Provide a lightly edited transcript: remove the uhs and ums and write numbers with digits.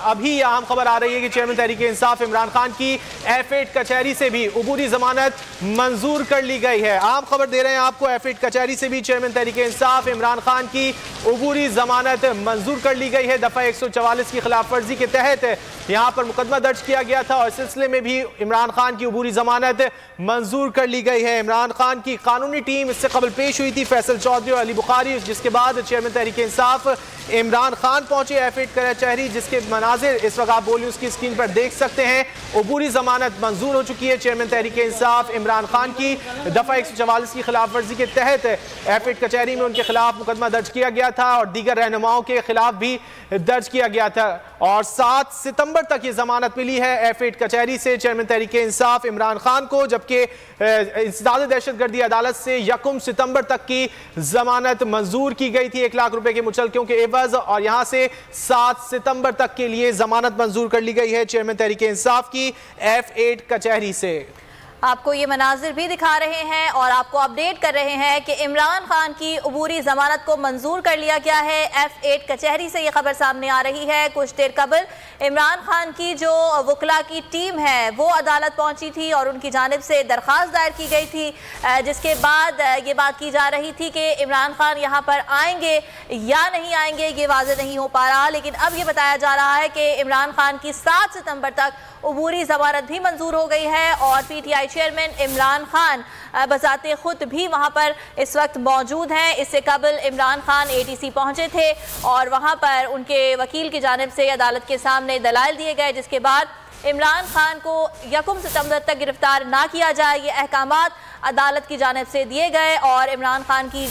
अभी अहम खबर आ रही है कि चेयरमैन तहरीक इंसाफ इमरान खान की F8 कचहरी से भी अबूरी जमानत मंजूर कर ली गई है। अहम खबर दे रहे हैं आपको, F8 कचहरी से भी चेयरमैन तहरीक इंसाफ इमरान खान की अबूरी जमानत मंजूर कर ली गई है। दफा 144 की खिलाफ वर्जी के तहत यहाँ पर मुकदमा दर्ज किया गया था और इस सिलसिले में भी इमरान खान की अबूरी जमानत मंजूर कर ली गई है। इमरान खान की कानूनी टीम इससे कबल पेश हुई थी, फैसल चौधरी और अली बुखारी, जिसके बाद चेयरमैन तहरीक इंसाफ इमरान खान पहुंचे F8 कचहरी, जिसके मनाजिर इस वक्त आप बोली उसकी स्क्रीन पर देख सकते हैं। अबूरी जमानत मंजूर हो चुकी है चेयरमैन तहरीक इंसाफ इमरान खान की। दफा 144 की खिलाफ वर्जी के तहत F8 कचहरी में उनके खिलाफ मुकदमा दर्ज किया गया था और दीगर रहनुमाओं के खिलाफ भी दर्ज किया गया था और 7 सितंबर तक ये जमानत मिली है F8 कचहरी से चेयरमैन तहरीक इंसाफ इमरान खान को, जबकि इंसदाद दहशतगर्दी अदालत से 1 सितंबर तक की जमानत मंजूर की गई थी 1 लाख रुपए के मुचलकियों के एवज, और यहां से 7 सितंबर तक के लिए जमानत मंजूर कर ली गई है चेयरमैन तहरीक इंसाफ की F8 कचहरी से। आपको ये मनाजिर भी दिखा रहे हैं और आपको अपडेट कर रहे हैं कि इमरान खान की अबूरी जमानत को मंजूर कर लिया गया है। F8 कचहरी से ये खबर सामने आ रही है। कुछ देर कबल इमरान खान की जो वकला की टीम है वो अदालत पहुंची थी और उनकी जानिब से दरख्वास्त दायर की गई थी, जिसके बाद ये बात की जा रही थी कि इमरान खान यहाँ पर आएंगे या नहीं आएंगे, ये वाज़ेह नहीं हो पा रहा। लेकिन अब ये बताया जा रहा है कि इमरान खान की 7 सितंबर तक अबूरी जमानत भी मंजूर हो गई है और PTI चेयरमैन इमरान खान बजाते खुद भी वहां पर इस वक्त मौजूद हैं। इससे कबल इमरान खान ATC पहुंचे थे और वहां पर उनके वकील की जानिब से अदालत के सामने दलाइल दिए गए, जिसके बाद इमरान खान को 1 सितंबर तक गिरफ्तार ना किया जाए ये अहकामात अदालत की जानिब से दिए गए और इमरान खान की